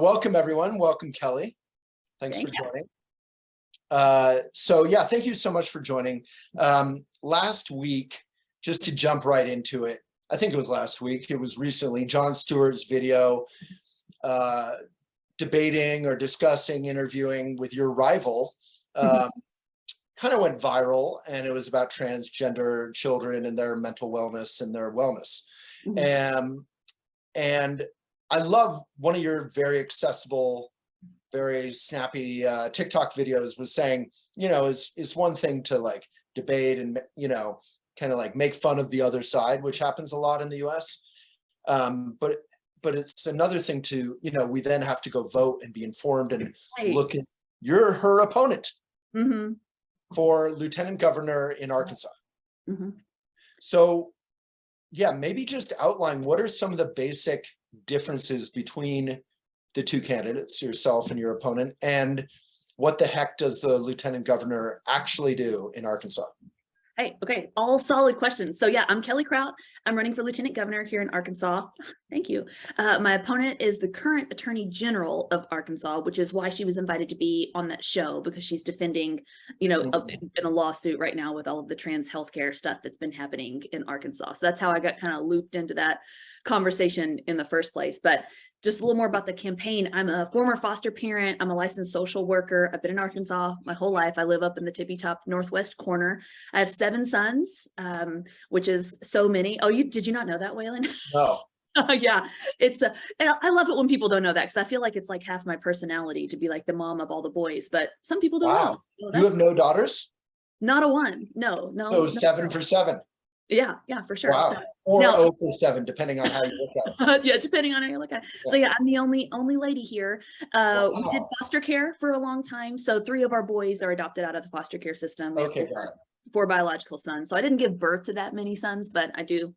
Welcome, everyone. Welcome, Kelly. Thanks for joining. Thank you so much for joining. Last week, just to jump right into it, I think it was last week, it was recently, Jon Stewart's video debating or discussing, interviewing with your rival kind of went viral, and it was about transgender children and their mental wellness and their wellness. And I love one of your very accessible, very snappy TikTok videos was saying, it's one thing to like debate and, kind of like make fun of the other side, which happens a lot in the US. But it's another thing to, we then have to go vote and be informed and look at her opponent for lieutenant governor in Arkansas. So yeah, maybe just outline what are some of the basic differences between the two candidates, yourself and your opponent, and what the heck does the lieutenant governor actually do in Arkansas? Hey, okay, all solid questions. So yeah, I'm Kelly Krout. I'm running for lieutenant governor here in Arkansas. Thank you. My opponent is the current attorney general of Arkansas, which is why she was invited to be on that show, because she's defending, in a lawsuit right now with all of the trans healthcare stuff that's been happening in Arkansas. So that's how I got kind of looped into that conversation in the first place. But just a little more about the campaign. I'm a former foster parent. I'm a licensed social worker. I've been in Arkansas my whole life. I live up in the tippy top northwest corner. I have 7 sons, which is so many. Oh, did you not know that, Waylon? No. Yeah, I love it when people don't know that, because I feel like it's like half my personality to be like the mom of all the boys, but some people don't know. So you have no daughters? Not a one. No. So 7 for 7. Yeah, for sure. Wow. So, or 0 for 7, depending on how you look at it. Yeah, depending on how you look at it. So yeah, I'm the only lady here. We did foster care for a long time. So 3 of our boys are adopted out of the foster care system. We have 4 biological sons. So I didn't give birth to that many sons, but I do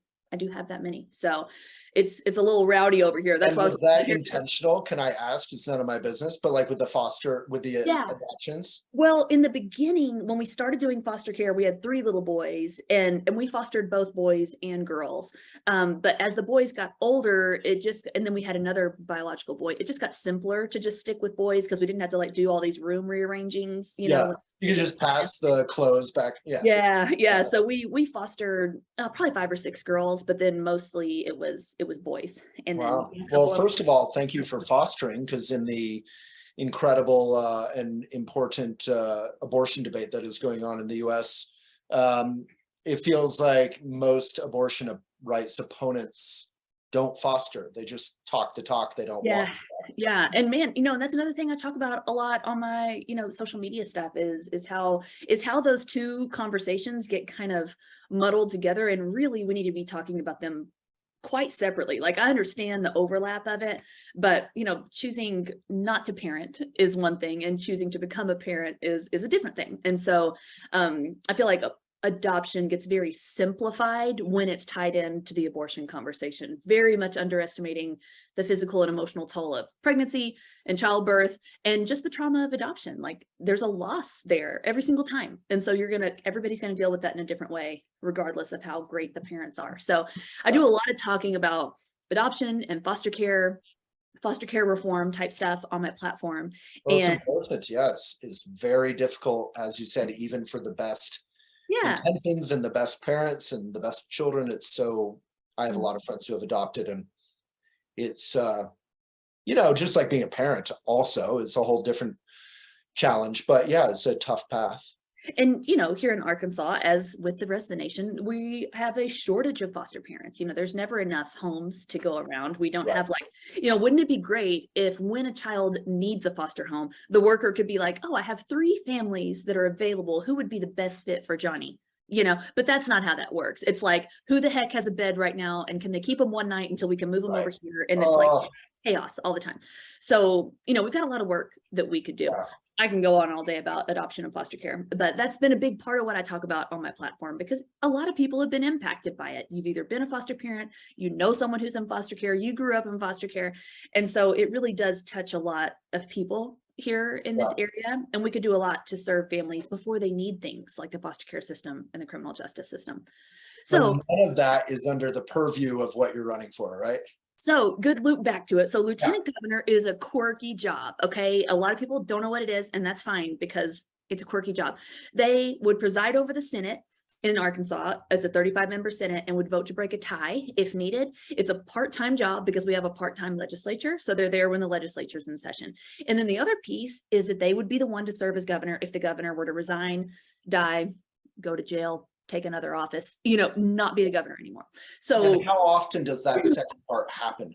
have that many. So it's a little rowdy over here. That's why was that intentional? Can I ask? It's none of my business, but like with the adoptions? Well, in the beginning, when we started doing foster care, we had 3 little boys, and we fostered both boys and girls. But as the boys got older, and then we had another biological boy, it just got simpler to just stick with boys, because we didn't have to like do all these room rearrangings, know. You could just pass the clothes back. Yeah. So we fostered probably 5 or 6 girls, but then mostly it was boys. And wow. Well, first of all, thank you for fostering, because in the incredible and important abortion debate that is going on in the US, it feels like most abortion rights opponents don't foster. They just talk the talk. They don't walk. Yeah. And man, that's another thing I talk about a lot on my, social media stuff is how those two conversations get kind of muddled together. And really, we need to be talking about them quite separately. Like, I understand the overlap of it, but choosing not to parent is one thing, and choosing to become a parent is a different thing. And so I feel like adoption gets very simplified when it's tied into the abortion conversation, very much underestimating the physical and emotional toll of pregnancy and childbirth, and just the trauma of adoption. Like, there's a loss there every single time. And so everybody's gonna deal with that in a different way, regardless of how great the parents are. So I do a lot of talking about adoption and foster care reform type stuff on my platform. Well, and important, yes, is very difficult, as you said, even for the best intentions and the best parents and the best children. I have a lot of friends who have adopted, and it's just like being a parent also, it's a whole different challenge, but yeah, it's a tough path. And here in Arkansas, as with the rest of the nation, we have a shortage of foster parents. There's never enough homes to go around. We don't have wouldn't it be great if when a child needs a foster home, the worker could be like, oh, I have 3 families that are available. Who would be the best fit for Johnny? But that's not how that works. It's like, who the heck has a bed right now, and can they keep them one night until we can move them over here? And it's like chaos all the time. So, we've got a lot of work that we could do. I can go on all day about adoption and foster care, but that's been a big part of what I talk about on my platform, because a lot of people have been impacted by it. You've either been a foster parent, someone who's in foster care, you grew up in foster care. And so it really does touch a lot of people here in this area, and we could do a lot to serve families before they need things like the foster care system and the criminal justice system. So none of that is under the purview of what you're running for, right? So good loop back to it. So Yeah. lieutenant governor is a quirky job. Okay. A lot of people don't know what it is, and that's fine because it's a quirky job. They would preside over the Senate in Arkansas. It's a 35-member Senate and would vote to break a tie if needed. It's a part-time job because we have a part-time legislature. So they're there when the legislature's in session. And then the other piece is that they would be the one to serve as governor if the governor were to resign, die, go to jail, take another office, not be the governor anymore. So And how often does that second part happen?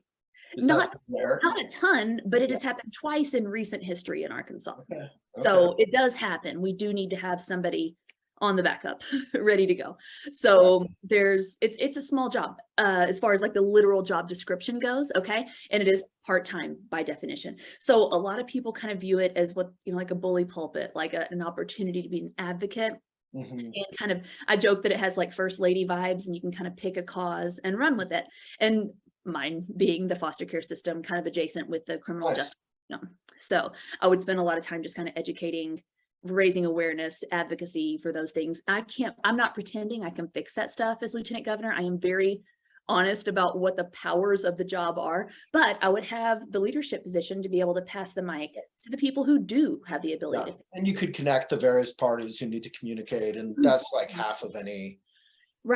Is not that rare? not a ton, but it has happened twice in recent history in Arkansas. Okay. So it does happen. We do need to have somebody on the backup ready to go. So it's a small job as far as like the literal job description goes. Okay. And it is part-time by definition. So a lot of people kind of view it as what, like a bully pulpit, like an opportunity to be an advocate. And kind of, I joke that it has like first lady vibes and you can kind of pick a cause and run with it. And mine being the foster care system, kind of adjacent with the criminal justice system. So I would spend a lot of time just kind of educating, raising awareness, advocacy for those things. I'm not pretending I can fix that stuff as lieutenant governor. I am very honest about what the powers of the job are, but I would have the leadership position to be able to pass the mic to the people who do have the ability to. And you could connect the various parties who need to communicate, and that's like half of any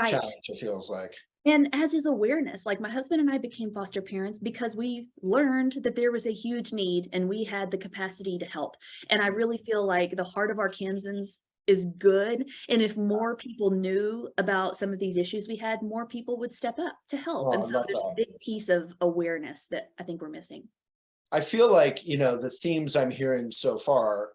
challenge, it feels like. And as is awareness, like my husband and I became foster parents because we learned that there was a huge need and we had the capacity to help. And I really feel like the heart of Arkansans is good. And if more people knew about some of these issues we had, more people would step up to help. And so there's a big piece of awareness that I think we're missing. I feel like, the themes I'm hearing so far,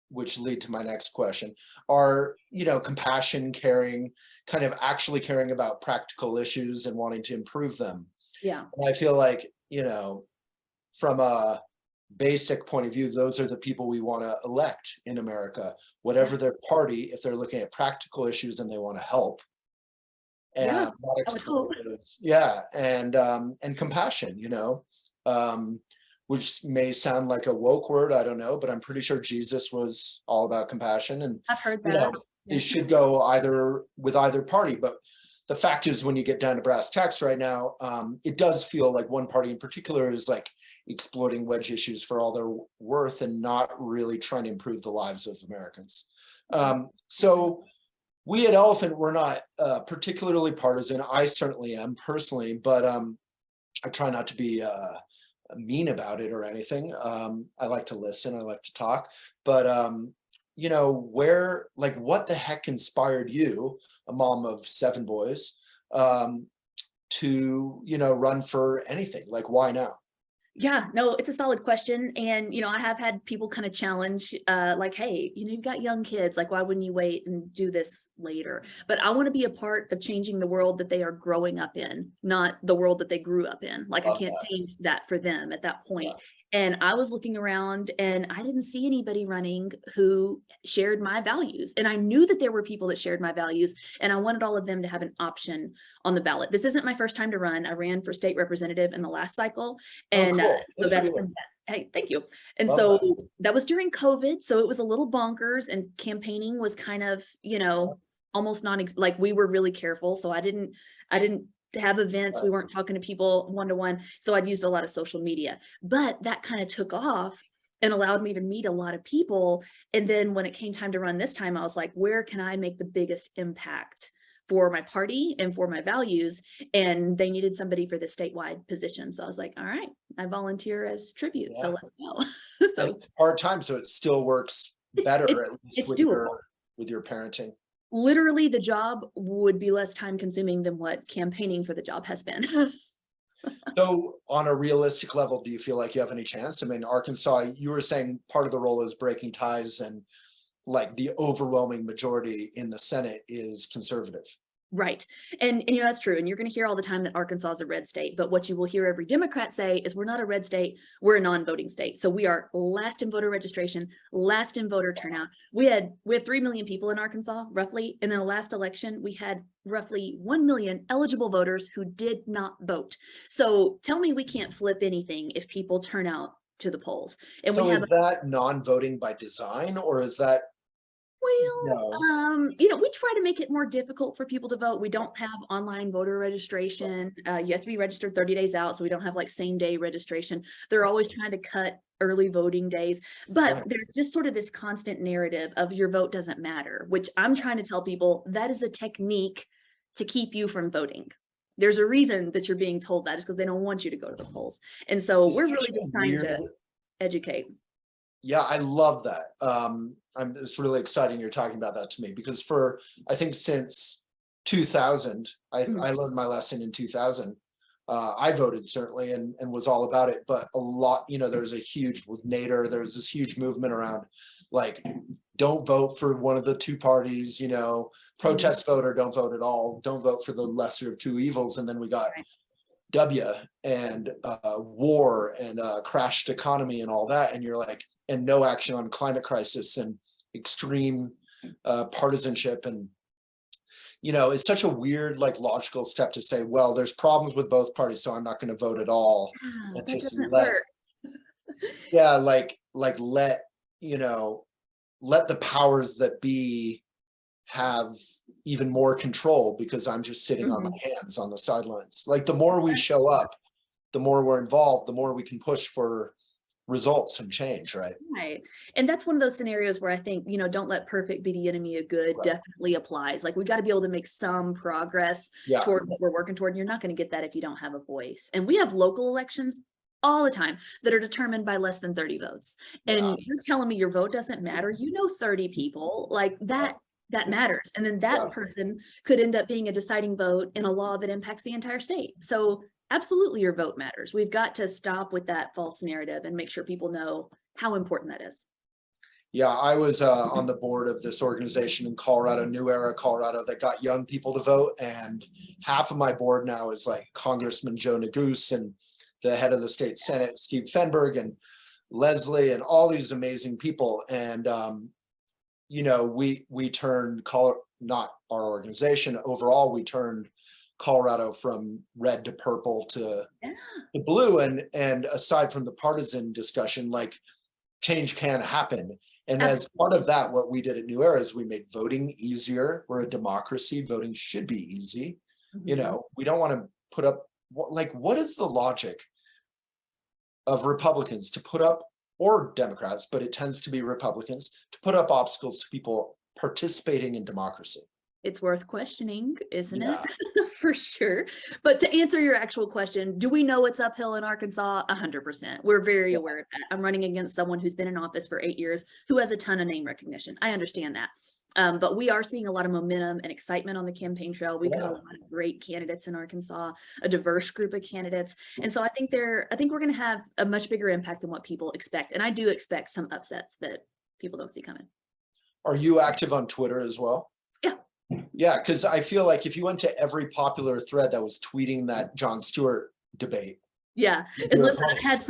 which lead to my next question, are, compassion, caring, kind of actually caring about practical issues and wanting to improve them. Yeah. And I feel like, from a basic point of view, those are the people we want to elect in America, whatever their party, if they're looking at practical issues and they want to help. And not exploitative. And compassion, which may sound like a woke word, I don't know, but I'm pretty sure Jesus was all about compassion, and I've heard that. It should go with either party. But the fact is, when you get down to brass tacks right now, it does feel like one party in particular is like exploiting wedge issues for all their worth and not really trying to improve the lives of Americans. So we at Elephant, we're not particularly partisan. I certainly am personally, but I try not to be mean about it or anything. I like to listen, I like to talk, but what the heck inspired you, a mom of 7 boys, to run for anything? Like, why now? Yeah, no, it's a solid question. And, I have had people kind of challenge, like, hey, you've got young kids, like, why wouldn't you wait and do this later? But I want to be a part of changing the world that they are growing up in, not the world that they grew up in. Like, I can't change that for them at that point. And I was looking around and I didn't see anybody running who shared my values. And I knew that there were people that shared my values, and I wanted all of them to have an option on the ballot. This isn't my first time to run. I ran for state representative in the last cycle. And so that's been, hey, thank you. And that was during COVID. So it was a little bonkers, and campaigning was kind of, almost like we were really careful. So I didn't have events. We weren't talking to people one-to-one. So I'd used a lot of social media, but that kind of took off and allowed me to meet a lot of people. And then when it came time to run this time, I was like, where can I make the biggest impact for my party and for my values? And they needed somebody for the statewide position. So I was like, all right, I volunteer as tribute. So let's go. So it's part-time, so it still works better at least with your parenting. Literally, the job would be less time consuming than what campaigning for the job has been. So on a realistic level, do you feel like you have any chance? I mean, Arkansas, you were saying part of the role is breaking ties, and like the overwhelming majority in the Senate is conservative. Right. And that's true. And you're going to hear all the time that Arkansas is a red state. But what you will hear every Democrat say is we're not a red state. We're a non-voting state. So we are last in voter registration, last in voter turnout. We have 3 million people in Arkansas, roughly. And in the last election, we had roughly 1 million eligible voters who did not vote. So tell me we can't flip anything if people turn out to the polls. And so is that non-voting by design, or is that No. You know, we try to make it more difficult for people to vote. We don't have online voter registration. You have to be registered 30 days out, so we don't have like same day registration. They're always trying to cut early voting days, but Right. there's just sort of this constant narrative of your vote doesn't matter, which I'm trying to tell people that is a technique to keep you from voting. There's a reason that you're being told that is because they don't want you to go to the polls. And so we're It's really such a just trying to educate. Yeah, I love that. It's really exciting you're talking about that to me because for I think since 2000, Mhm. I learned my lesson in 2000. I voted certainly and was all about it, but a lot, there's a huge with Nader, there's this huge movement around like don't vote for one of the two parties, Mhm. protest vote or don't vote at all, don't vote for the lesser of two evils. And then we got Right. W and war and crashed economy and all that. And you're like, and no action on climate crisis and extreme partisanship. And, it's such a weird, like logical step to say, well, there's problems with both parties, so I'm not going to vote at all. Yeah, And that just doesn't work. yeah, let, let the powers that be have even more control because I'm just sitting on my Mhm. hands on the sidelines. Like the more we show up, the more we're involved, the more we can push for results and change, right? Right. And that's one of those scenarios where I think, don't let perfect be the enemy of good Right. definitely applies. Like we got to be able to make some progress Yeah. toward what we're working toward. And you're not going to get that if you don't have a voice. And we have local elections all the time that are determined by less than 30 votes. Yeah. And you're telling me your vote doesn't matter. 30 people like Yeah. that matters. And then that Yeah. person could end up being a deciding vote in a law that impacts the entire state. So absolutely your vote matters. We've got to stop with that false narrative and make sure people know how important that is. Yeah. I was on the board of this organization in Colorado, New Era, Colorado, that got young people to vote. And half of my board now is like Congressman Joe Neguse and the head of the state Senate, Steve Fenberg, and Leslie, and all these amazing people. And we turned not our organization overall, we turned Colorado from red to purple to Yeah, blue. And aside from the partisan discussion, like change can happen. And as part of absolutely. that, what we did at New Era is we made voting easier. We're a democracy. Voting should be easy. Mhm. We don't want to put up what is the logic of Republicans to put up, or Democrats, but it tends to be Republicans, to put up obstacles to people participating in democracy. It's worth questioning, isn't it? Yeah. For sure. But to answer your actual question, do we know it's uphill in Arkansas? 100%. We're very Yeah. aware of that. I'm running against someone who's been in office for 8 years, who has a ton of name recognition. I understand that. But we are seeing a lot of momentum and excitement on the campaign trail. We've got a Yeah. lot of great candidates in Arkansas, a diverse group of candidates. And so I think we're going to have a much bigger impact than what people expect. And I do expect some upsets that people don't see coming. Are you active on Twitter as well? Yeah. Yeah, because I feel like if you went to every popular thread that was tweeting that Jon Stewart debate, Yeah. And listen, I had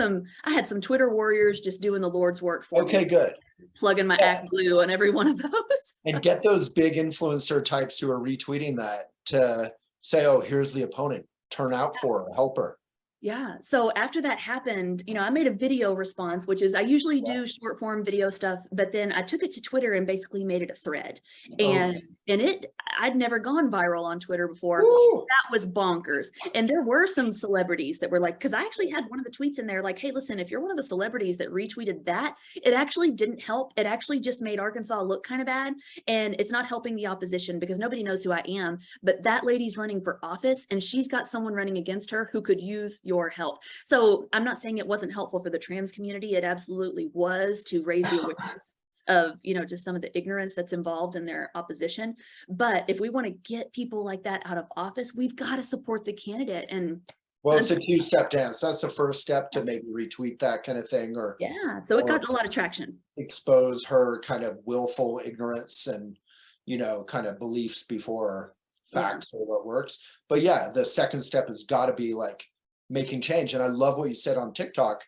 some Twitter warriors just doing the Lord's work for okay, me, good. plugging my Yeah. act blue on every one of those. And get those big influencer types who are retweeting that to say, oh, here's the opponent, turn out for her, help her. Yeah. So after that happened, I made a video response, which is I usually Yeah. do short form video stuff, but then I took it to Twitter and basically made it a thread. Okay. And I'd never gone viral on Twitter before. Woo! That was bonkers. And there were some celebrities that were like, because I actually had one of the tweets in there like, hey, listen, if you're one of the celebrities that retweeted that, it actually didn't help. It actually just made Arkansas look kind of bad. And it's not helping the opposition because nobody knows who I am. But that lady's running for office and she's got someone running against her who could use your help. So I'm not saying it wasn't helpful for the trans community. It absolutely was to raise the awareness of, just some of the ignorance that's involved in their opposition. But if we want to get people like that out of office, we've got to support the candidate. And Well, it's a two-step dance. That's the first step to maybe retweet that kind of thing, yeah, so it or got a lot of traction. expose her kind of willful ignorance and, kind of beliefs before Yeah. facts or what works. But yeah, the second step has got to be like making change. And I love what you said on TikTok,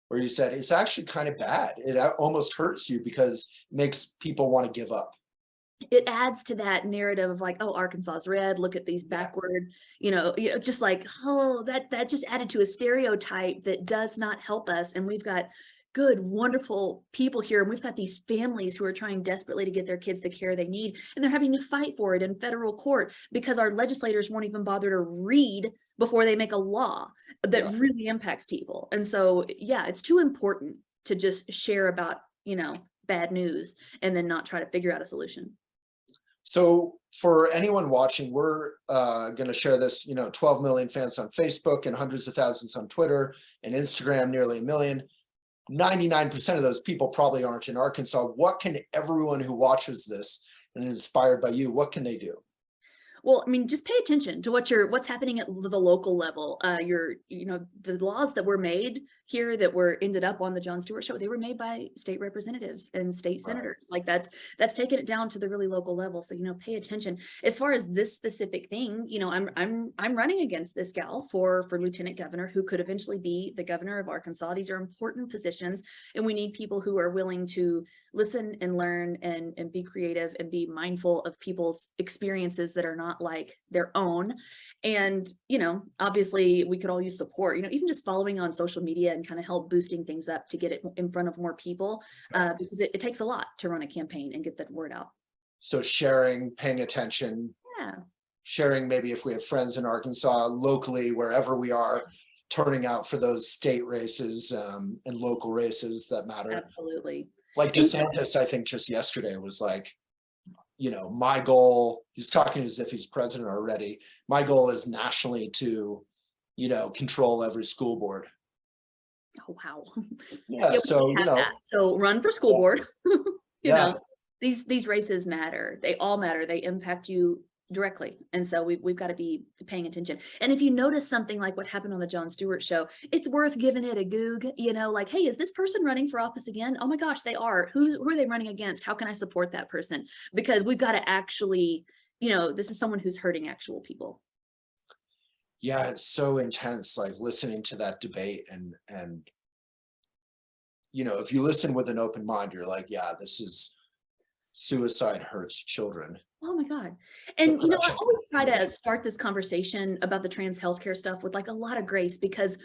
where you said it's actually kind of bad. It almost hurts you because it makes people want to give up. It adds to that narrative of like, oh, Arkansas is red. Look at these backward, just like, oh, that just added to a stereotype that does not help us. And we've got good, wonderful people here. And we've got these families who are trying desperately to get their kids the care they need. And they're having to fight for it in federal court because our legislators won't even bother to read before they make a law that really impacts people. And so, yeah, it's too important to just share about, bad news and then not try to figure out a solution. So for anyone watching, we're going to share this, 12 million fans on Facebook and hundreds of thousands on Twitter and Instagram, nearly a million. 99% of those people probably aren't in Arkansas. What can everyone who watches this and is inspired by you, what can they do? Well, I mean, just pay attention to what's happening at the local level. The laws that were made here that ended up on the Jon Stewart show, they were made by state representatives and state senators. Like that's taken it down to the really local level. So, pay attention. As far as this specific thing, I'm running against this gal for lieutenant governor who could eventually be the governor of Arkansas. These are important positions, and we need people who are willing to listen and learn and be creative and be mindful of people's experiences that are not like their own. And, obviously we could all use support, even just following on social media and kind of help boosting things up to get it in front of more people, because it takes a lot to run a campaign and get that word out. So sharing, paying attention, sharing, maybe if we have friends in Arkansas, locally, wherever we are, turning out for those state races and local races that matter. Absolutely. Like DeSantis, I think just yesterday was like, my goal, he's talking as if he's president already. My goal is nationally to, control every school board. Oh, wow. Yeah. So, so run for school board. These races matter. They all matter. They impact you directly. And so we've got to be paying attention. And if you notice something like what happened on the Jon Stewart show, it's worth giving it a goog, like, hey, is this person running for office again? Oh my gosh, they are. Who are they running against? How can I support that person? Because we've got to actually, this is someone who's hurting actual people. Yeah, it's so intense, like listening to that debate and if you listen with an open mind, you're like, yeah, this is suicide hurts children. Oh my God. And I always try to start this conversation about the trans healthcare stuff with like a lot of grace, because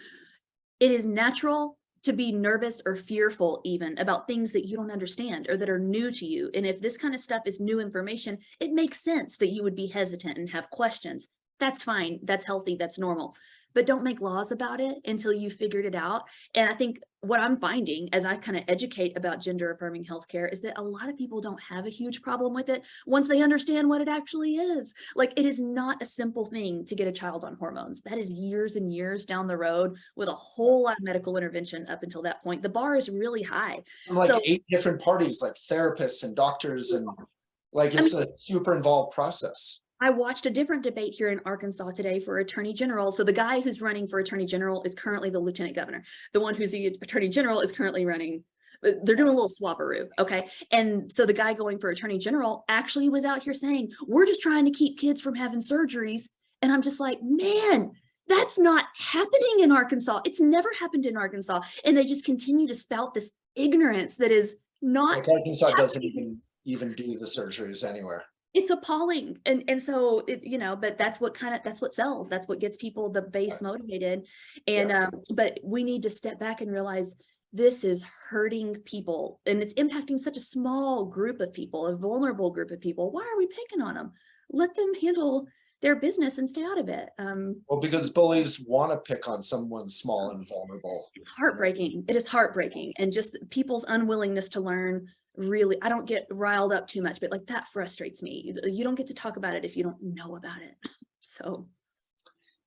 it is natural to be nervous or fearful even about things that you don't understand or that are new to you. And if this kind of stuff is new information, it makes sense that you would be hesitant and have questions. That's fine. That's healthy. That's normal. But don't make laws about it until you figured it out. And I think what I'm finding as I kind of educate about gender affirming healthcare is that a lot of people don't have a huge problem with it once they understand what it actually is. Like, it is not a simple thing to get a child on hormones. That is years and years down the road with a whole lot of medical intervention up until that point. The bar is really high. And like 8 different parties, like therapists and doctors, and like it's a super involved process. I watched a different debate here in Arkansas today for attorney general. So the guy who's running for attorney general is currently the lieutenant governor. The one who's the attorney general is currently running. They're doing a little swapperoo. Okay. And so the guy going for attorney general actually was out here saying, we're just trying to keep kids from having surgeries. And I'm just like, man, that's not happening in Arkansas. It's never happened in Arkansas. And they just continue to spout this ignorance that is not. Like Arkansas doesn't even do the surgeries anywhere. It's appalling. And so, but that's what sells. That's what gets people, the base, motivated. And, but we need to step back and realize this is hurting people, and it's impacting such a small group of people, a vulnerable group of people. Why are we picking on them? Let them handle their business and stay out of it. Well, because bullies want to pick on someone small and vulnerable. It's heartbreaking. It is heartbreaking. And just people's unwillingness to learn. Really, I don't get riled up too much, but like that frustrates me. You don't get to talk about it if you don't know about it. So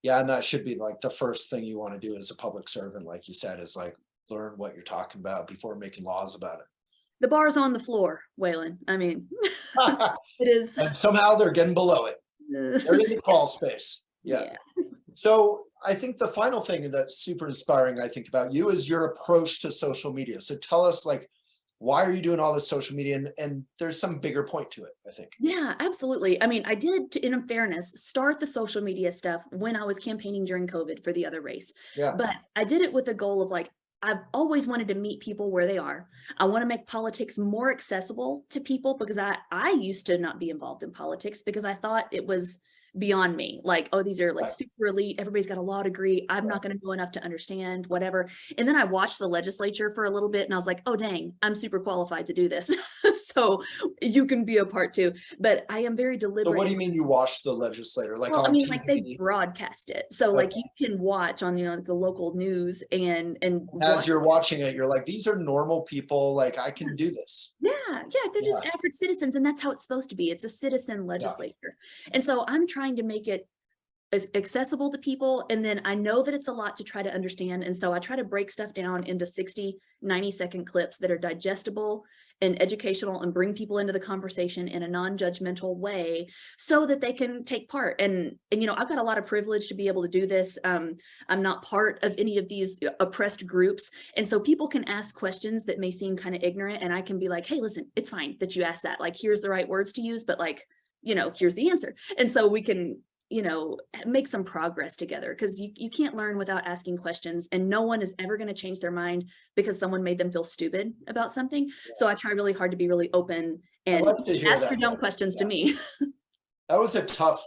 yeah, and that should be like the first thing you want to do as a public servant, like you said, is like learn what you're talking about before making laws about it. The bar's on the floor, Waylon. I mean, it is. And somehow they're getting below it. They're in the crawl space. Yeah. So I think the final thing that's super inspiring, I think, about you is your approach to social media. So tell us, like, why are you doing all this social media? And there's some bigger point to it, I think. Yeah, absolutely. I mean, I did, in fairness, start the social media stuff when I was campaigning during COVID for the other race. Yeah. But I did it with the goal of like, I've always wanted to meet people where they are. I want to make politics more accessible to people, because I used to not be involved in politics because I thought it was beyond me. Like, oh, these are like Right. super elite. Everybody's got a law degree. I'm not going to know enough to understand whatever. And then I watched the legislature for a little bit and I was like, oh, dang, I'm super qualified to do this. So you can be a part too. But I am very So deliberate. what do you mean you watch the legislator, like Well, I on mean, like they TV? broadcast it. So like Okay. you can watch on, the local news and As watch. you're watching it, you're like, these are normal people, like I can do this. Yeah, they're just Yeah, average citizens, and that's how it's supposed to be. It's a citizen yeah. legislature. And so I'm trying to make it as accessible to people. And then I know that it's a lot to try to understand. And so I try to break stuff down into 60, 90-second clips that are digestible and educational and bring people into the conversation in a non-judgmental way so that they can take part. And I've got a lot of privilege to be able to do this. I'm not part of any of these oppressed groups. And so people can ask questions that may seem kind of ignorant. And I can be like, hey, listen, it's fine that you asked that. Like, here's the right words to use, but like, here's the answer. And so we can make some progress together, because you can't learn without asking questions, and no one is ever going to change their mind because someone made them feel stupid about something. So I try really hard to be really open I and like to hear ask that. your dumb questions to Yeah. me. That was a tough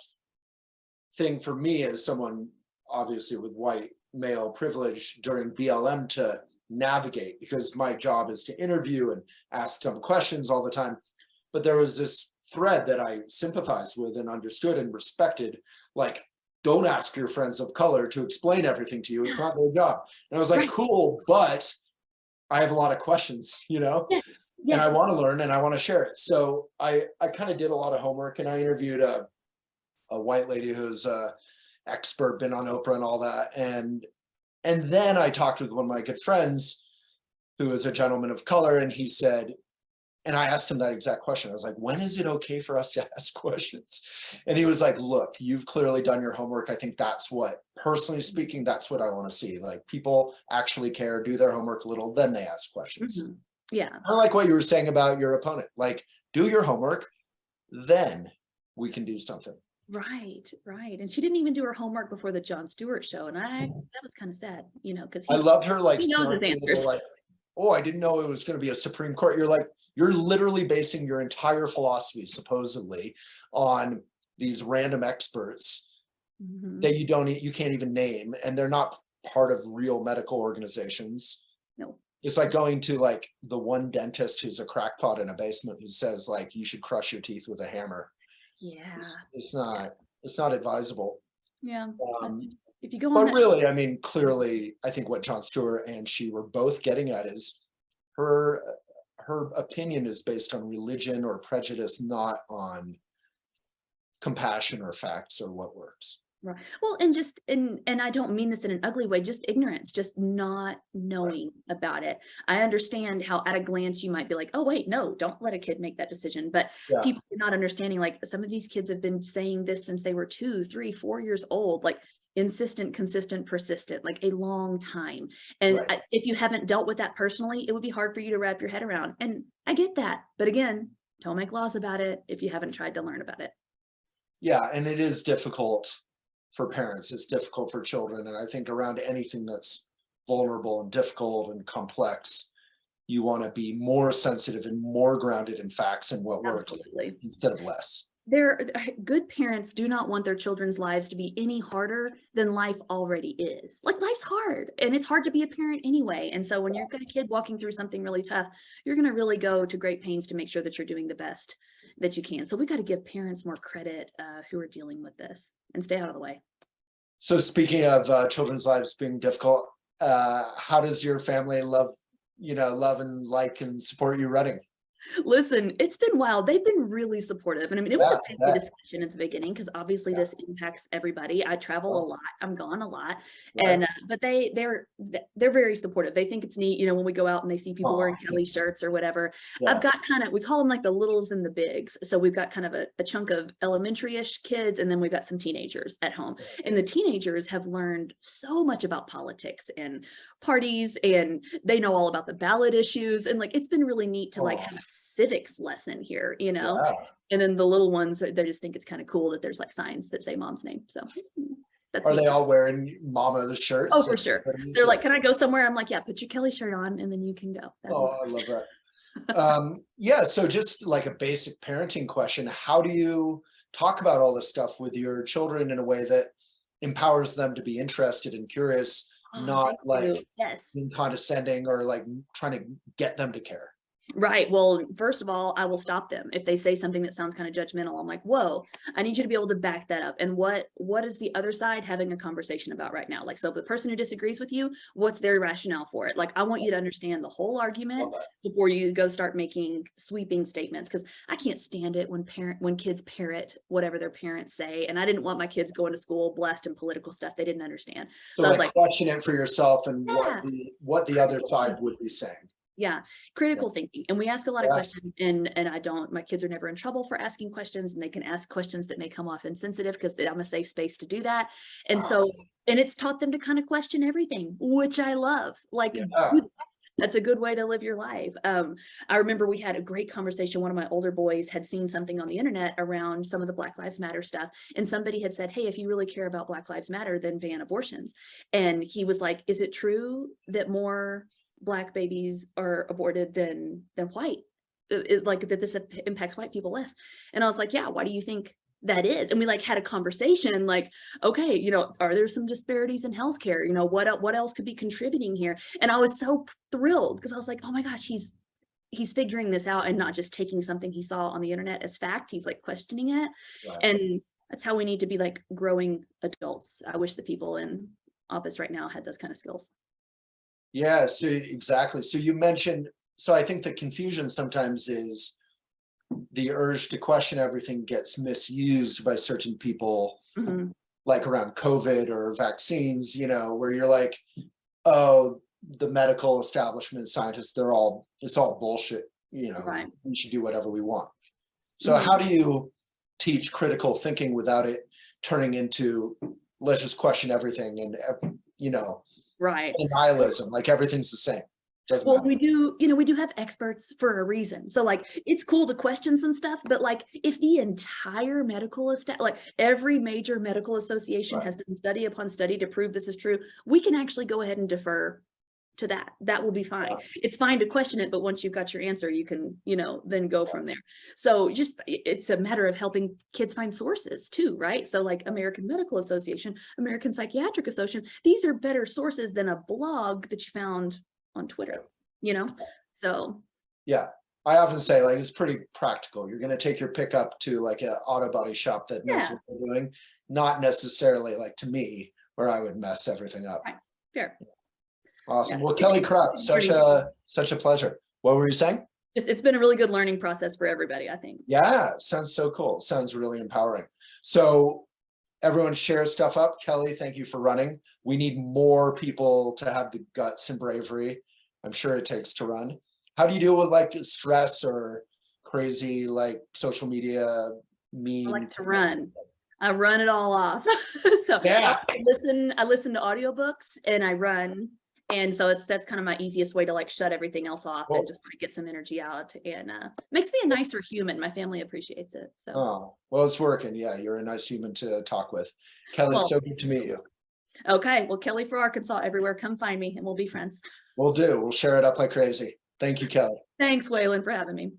thing for me as someone obviously with white male privilege during BLM to navigate, because my job is to interview and ask dumb questions all the time. But there was this thread that I sympathized with and understood and respected, like, don't ask your friends of color to explain everything to you. It's not their job. And I was like, Right. cool, but I have a lot of questions, Yes. and I Yes. want to learn and I want to share it. So I kind of did a lot of homework, and I interviewed a white lady who's a expert, been on Oprah and all that. And then I talked with one of my good friends who is a gentleman of color, and he said, and I asked him that exact question. I was like, when is it okay for us to ask questions? And he was like, look, you've clearly done your homework. I think that's what, personally speaking, that's what I want to see. Like, people actually care, do their homework a little, then they ask questions. Mhm. Yeah. I like what you were saying about your opponent. Like, do your homework, then we can do something. Right. And she didn't even do her homework before the Jon Stewart show. And that was kind of sad, because I loved her like he knows his snarky little, answers. like, oh, I didn't know it was going to be a Supreme Court. You're like, you're literally basing your entire philosophy supposedly on these random experts Mhm. that you can't even name, and they're not part of real medical organizations. No. It's like going to like the one dentist who's a crackpot in a basement who says like you should crush your teeth with a hammer. Yeah. It's not advisable. Yeah. Um, If you go on but that really, I mean, clearly, I think what Jon Stewart and she were both getting at is her opinion is based on religion or prejudice, not on compassion or facts or what works. Right. Well, and I don't mean this in an ugly way, just ignorance, just not knowing about it. I understand how at a glance you might be like, oh, wait, no, don't let a kid make that decision. But Yeah. people are not understanding, like some of these kids have been saying this since they were 2, 3, 4 years old, like insistent, consistent, persistent, like a long time. And Right. if you haven't dealt with that personally, it would be hard for you to wrap your head around. And I get that. But again, don't make laws about it if you haven't tried to learn about it. Yeah, and it is difficult for parents. It's difficult for children. And I think around anything that's vulnerable and difficult and complex, you want to be more sensitive and more grounded in facts and what works Absolutely. instead of less. Good parents do not want their children's lives to be any harder than life already is. Like, life's hard, and it's hard to be a parent anyway. And so when you've got a kid walking through something really tough, you're going to really go to great pains to make sure that you're doing the best that you can. So we got to give parents more credit who are dealing with this, and stay out of the way. So speaking of children's lives being difficult, how does your family love and like and support you running? Listen, it's been wild. They've been really supportive. And I mean, it was Yeah, a I family bet. discussion at the beginning, because obviously Yeah. this impacts everybody. I travel a Oh, lot. I'm gone a lot. right. And but they're very supportive. They think it's neat, when we go out and they see people wearing Aw. Kelly shirts or whatever. Yeah. I've got we call them like the littles and the bigs. So we've got kind of a chunk of elementary-ish kids, and then we've got some teenagers at home. And the teenagers have learned so much about politics and parties, and they know all about the ballot issues. And like, it's been really neat to like Aw. have a civics lesson here, Yeah. and then the little ones, they just think it's kind of cool that there's like signs that say mom's name. So that's Are neat. they all wearing mama's shirts? Oh, for sure. hoodies? They're like, can I go somewhere? I'm like, yeah, put your Kelly shirt on and then you can go. That'd be Oh, I fine. love that. Yeah, so just like a basic parenting question, how do you talk about all this stuff with your children in a way that empowers them to be interested and curious, Oh, not thank like you. Yes. being condescending or like trying to get them to care. Right. Well, first of all, I will stop them. If they say something that sounds kind of judgmental, I'm like, whoa, I need you to be able to back that up. And what is the other side having a conversation about right now? Like, so the person who disagrees with you, what's their rationale for it? Like, I want you to understand the whole argument before you go start making sweeping statements. Cause I can't stand it when kids parrot whatever their parents say. And I didn't want my kids going to school blessed in political stuff they didn't understand. So I was like like, question it for yourself and yeah. what the other side would be saying. Yeah, critical thinking. And we ask a lot of Yeah. questions, and my kids are never in trouble for asking questions, and they can ask questions that may come off insensitive because I'm a safe space to do that. And so, and it's taught them to kind of question everything, which I love. Like, Yeah. that's a good way to live your life. I remember we had a great conversation. One of my older boys had seen something on the internet around some of the Black Lives Matter stuff. And somebody had said, hey, if you really care about Black Lives Matter, then ban abortions. And he was like, is it true that more Black babies are aborted than white? Like that this impacts white people less? And I was like, yeah, why do you think that is? And we like had a conversation like, okay, you know, are there some disparities in healthcare? You know, what else could be contributing here? And I was so thrilled because I was like, oh my gosh, he's figuring this out and not just taking something he saw on the internet as fact. He's like questioning it. Right. And that's how we need to be, like, growing adults. I wish the people in office right now had those kind of skills. Yeah, so exactly. So you mentioned, so I think the confusion sometimes is the urge to question everything gets misused by certain people, Mhm. like around COVID or vaccines, you know, where you're like, oh, the medical establishment scientists, it's all bullshit, you know, Right. we should do whatever we want. So how do you teach critical thinking without it turning into, let's just question everything and, you know, Right. nihilism, like everything's the same. Doesn't Well, matter. we do have experts for a reason. So like, it's cool to question some stuff, but like if the entire medical like every major medical association Right. has done study upon study to prove this is true, we can actually go ahead and defer to that. That will be fine. Right. It's fine to question it, but once you've got your answer, you can, you know, then go from there. So just, it's a matter of helping kids find sources too, right? So like American Medical Association, American Psychiatric Association, these are better sources than a blog that you found on Twitter, you know? So Yeah, I often say like it's pretty practical. You're going to take your pickup to like an auto body shop that knows yeah, what they're doing, not necessarily like to me where I would mess everything up. right, fair. Awesome. Yeah. Well, Kelly Krout, such a pleasure. What were you saying? It's been a really good learning process for everybody, I think. Yeah, sounds so cool. Sounds really empowering. So everyone share stuff up. Kelly, thank you for running. We need more people to have the guts and bravery I'm sure it takes to run. How do you deal with like stress or crazy like social media meme? I like to run. I run it all off. So Yeah. I listen to audiobooks and I run. And so that's kind of my easiest way to like shut everything else off Cool. and just like get some energy out, and makes me a nicer human. My family appreciates it. So Oh, well, it's working. Yeah, you're a nice human to talk with. Kelly, well, so good to meet you. okay. Well, Kelly for Arkansas everywhere. Come find me and we'll be friends. We'll do. We'll share it up like crazy. Thank you, Kelly. Thanks, Waylon, for having me.